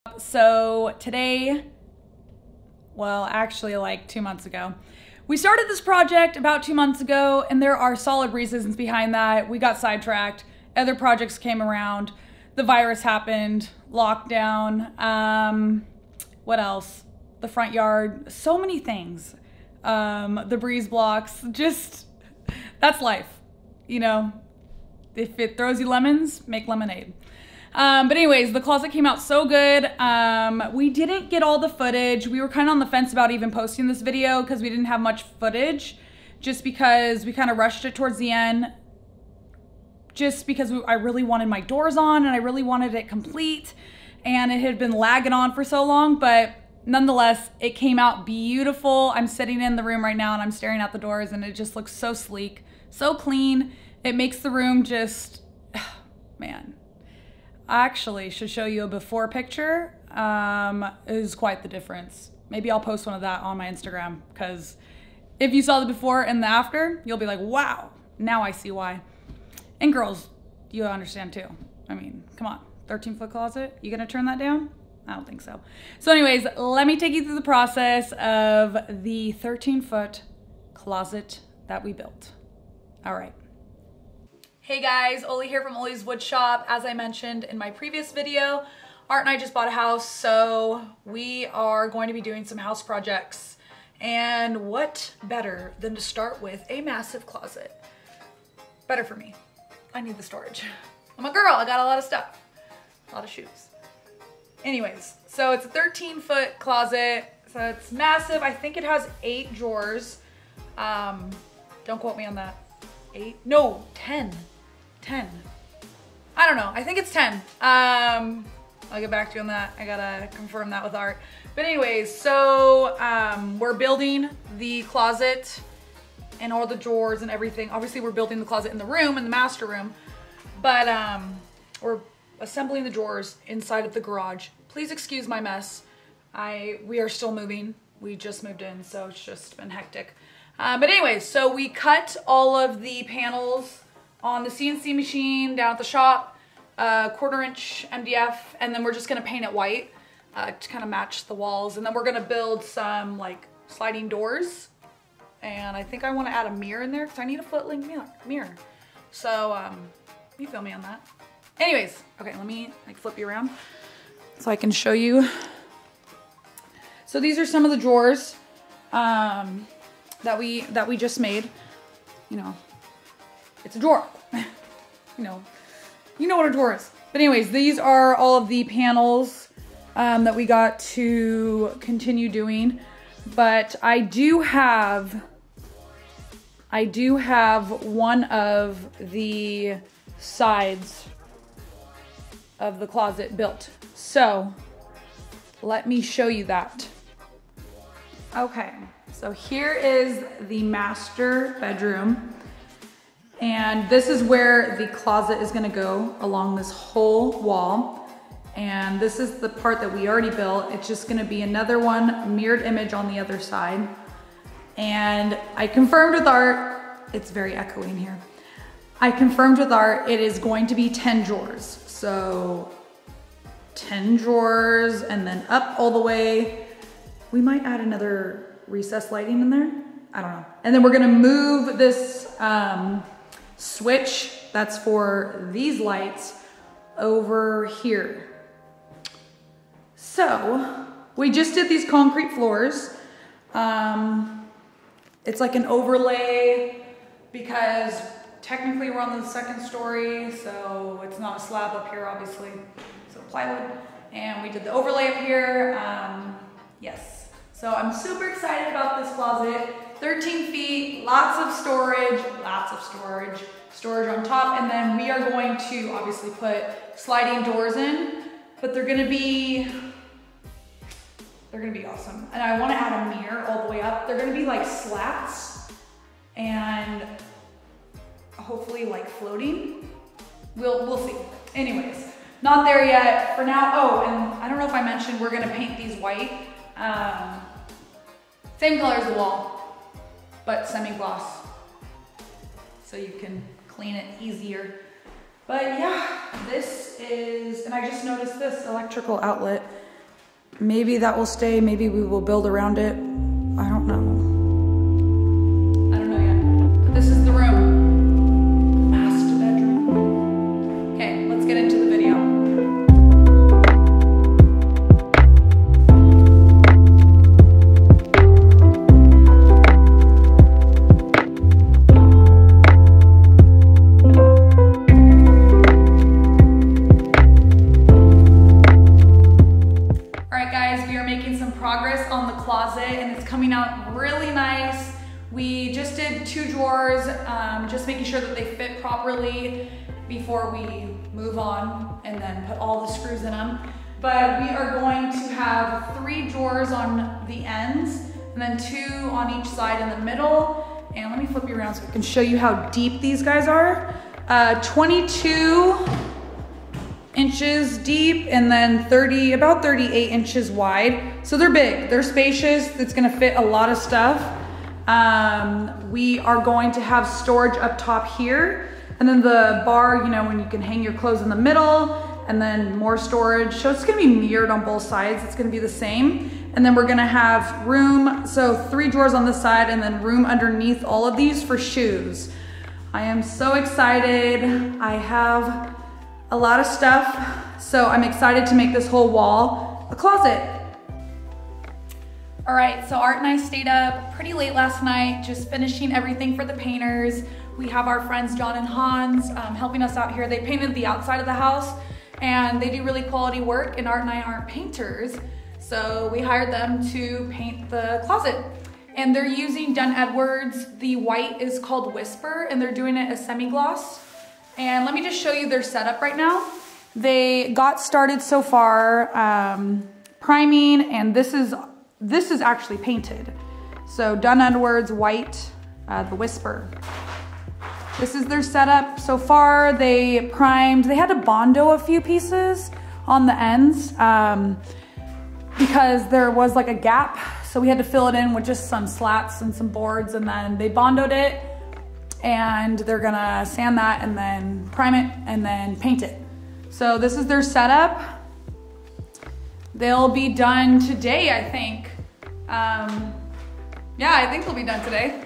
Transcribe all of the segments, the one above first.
So today, well, actually like 2 months ago, we started this project about 2 months ago, and there are solid reasons behind that. We got sidetracked, other projects came around, the virus happened, lockdown, what else? The front yard, so many things. The breeze blocks, just, that's life, you know? If it throws you lemons, make lemonade. But anyways, the closet came out so good. We didn't get all the footage. We were kind of on the fence about even posting this video because we didn't have much footage, just because we kind of rushed it towards the end, just because I really wanted my doors on and I really wanted it complete, and it had been lagging on for so long, but nonetheless, it came out beautiful. I'm sitting in the room right now and I'm staring at the doors, and it just looks so sleek, so clean. It makes the room just, man. I actually should show you a before picture. It is quite the difference. Maybe I'll post one of that on my Instagram, because if you saw the before and the after, you'll be like, wow, now I see why. And girls, you understand too. I mean, come on, 13-foot closet, you gonna turn that down? I don't think so. So anyways, let me take you through the process of the 13-foot closet that we built. All right. Hey guys, Oli here from Oli's Wood Shop. As I mentioned in my previous video, Art and I just bought a house, so we are going to be doing some house projects. And what better than to start with a massive closet? Better for me. I need the storage. I'm a girl, I got a lot of stuff. A lot of shoes. Anyways, so it's a 13-foot closet, so it's massive. I think it has 8 drawers. Don't quote me on that. 8? No, 10. 10. I don't know. I think it's 10. I'll get back to you on that. I gotta confirm that with Art. But anyways, so we're building the closet and all the drawers and everything. Obviously, we're building the closet in the room, in the master room, but we're assembling the drawers inside of the garage. Please excuse my mess. We are still moving. We just moved in, so it's just been hectic. But anyways, so we cut all of the panels on the CNC machine down at the shop, 1/4-inch MDF, and then we're just gonna paint it white to kind of match the walls. And then we're gonna build some like sliding doors. And I think I wanna add a mirror in there because I need a foot-length mirror. So you feel me on that. Anyways, okay, let me like flip you around so I can show you. So these are some of the drawers that we just made. You know, it's a drawer. you know what a drawer is. But anyways, these are all of the panels that we got to continue doing. But I do have one of the sides of the closet built. So let me show you that. Okay. So here is the master bedroom, and this is where the closet is gonna go along this whole wall. And this is the part that we already built. It's just gonna be another one, mirrored image on the other side. And I confirmed with Art, it's very echoing here. I confirmed with Art, it is going to be 10 drawers. So 10 drawers and then up all the way. We might add another recessed lighting in there. I don't know. And then we're gonna move this switch that's for these lights over here. So we just did these concrete floors. It's like an overlay because technically we're on the 2nd story, so it's not a slab up here, obviously. So plywood, and we did the overlay up here. Yes. So I'm super excited about this closet. 13 feet, lots of storage on top. And then we are going to obviously put sliding doors in, but they're gonna be awesome. And I wanna add a mirror all the way up. They're gonna be like slats and hopefully like floating. We'll see. Anyways, not there yet for now. Oh, and I don't know if I mentioned, we're gonna paint these white. Same color as the wall, but semigloss, so you can clean it easier. But yeah, this is, and I just noticed this electrical outlet Maybe that will stay, maybe we will build around it. I don't know. I don't know yet. But this is the room. Master bedroom. Okay, let's get into the video. Progress on the closet, and it's coming out really nice. We just did 2 drawers, just making sure that they fit properly before we move on and then put all the screws in them. But we are going to have 3 drawers on the ends and then 2 on each side in the middle. And let me flip you around so I can show you how deep these guys are. 22 inches deep and then about 38 inches wide. So they're big, they're spacious. It's gonna fit a lot of stuff. We are going to have storage up top here. And then the bar, you know, when you can hang your clothes in the middle, and then more storage. So it's gonna be mirrored on both sides. It's gonna be the same. And then we're gonna have room, so 3 drawers on this side and then room underneath all of these for shoes. I am so excited. I have a lot of stuff, so I'm excited to make this whole wall a closet. All right, so Art and I stayed up pretty late last night, just finishing everything for the painters. We have our friends John and Hans helping us out here. They painted the outside of the house, and they do really quality work, and Art and I aren't painters, so we hired them to paint the closet. And they're using Dunn Edwards. The white is called Whisper, and they're doing it as semigloss. And let me just show you their setup right now. They got started so far priming, and this is actually painted. So Dunn Edwards white, the Whisper. This is their setup so far. They primed. They had to Bondo a few pieces on the ends because there was like a gap. So we had to fill it in with just some slats and some boards, and then they Bondoed it. And they're gonna sand that and then prime it and then paint it. So this is their setup. They'll be done today, I think. Yeah, I think they'll be done today.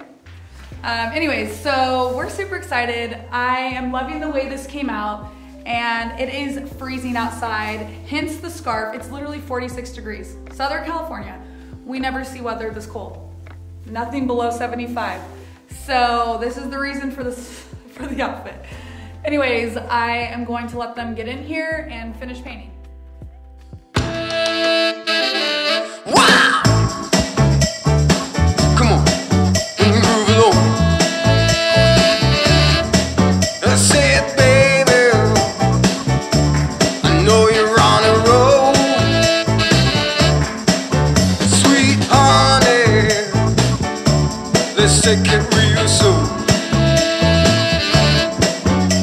Anyways, so we're super excited. I am loving the way this came out, and it is freezing outside, hence the scarf. It's literally 46 degrees. Southern California, we never see weather this cold. Nothing below 75. So this is the reason for the outfit. Anyways, I am going to let them get in here and finish painting. Wow! Come on, groove along. I said, baby, I know you're on a roll. Sweet honey, let's take it real slow.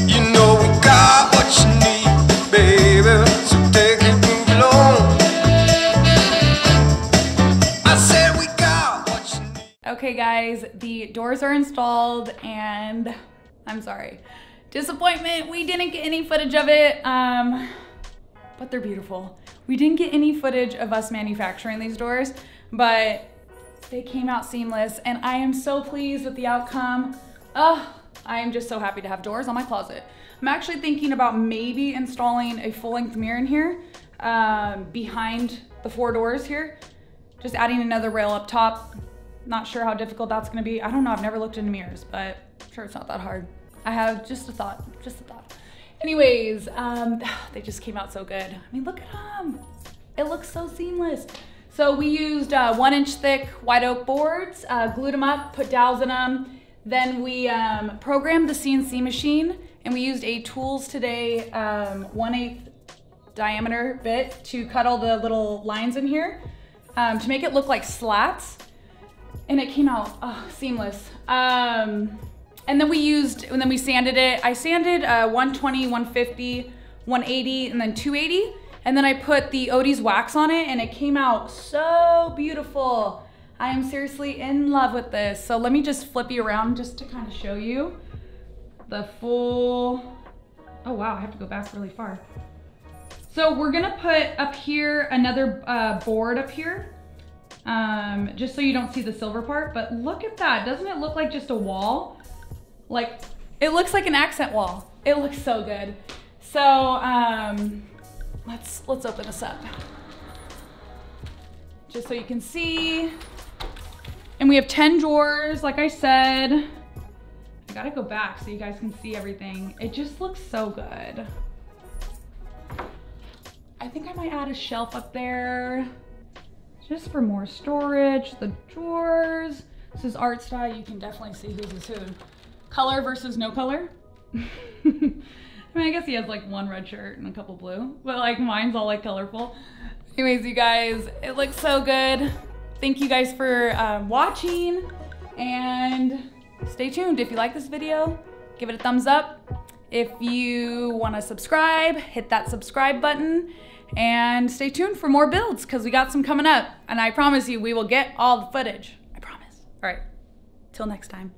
You know we got what you need, baby, so take it, move along. I said we got what you need. Okay guys, the doors are installed, and I'm sorry. Disappointment, we didn't get any footage of it, but they're beautiful. We didn't get any footage of us manufacturing these doors, but they came out seamless, and I am so pleased with the outcome. Oh, I am just so happy to have doors on my closet. I'm actually thinking about maybe installing a full-length mirror in here behind the 4 doors here. Just adding another rail up top. Not sure how difficult that's gonna be. I don't know, I've never looked into mirrors, but I'm sure it's not that hard. I have just a thought, Anyways, they just came out so good. I mean, look at them. It looks so seamless. So we used 1-inch thick white oak boards, glued them up, put dowels in them. Then we programmed the CNC machine, and we used a Tools Today 1/8 diameter bit to cut all the little lines in here to make it look like slats. And it came out seamless. And then we sanded it. I sanded 120, 150, 180, and then 280. And then I put the Odies Wax on it, and it came out so beautiful. I am seriously in love with this. So let me just flip you around just to kind of show you the full, oh wow, I have to go back really far. So we're gonna put up here another board up here, just so you don't see the silver part, but look at that. Doesn't it look like just a wall? Like, it looks like an accent wall. It looks so good. So let's open this up. Just so you can see. And we have 10 drawers, like I said. I gotta go back so you guys can see everything. It just looks so good. I think I might add a shelf up there just for more storage. The drawers. This is art style. You can definitely see whose is who. Color versus no color. I mean, I guess he has like one red shirt and a couple blue, but like mine's all like colorful. Anyways, you guys, it looks so good. Thank you guys for watching, and stay tuned. If you like this video, give it a thumbs up. If you want to subscribe, hit that subscribe button, and stay tuned for more builds because we got some coming up, and I promise you we will get all the footage. I promise. All right, till next time.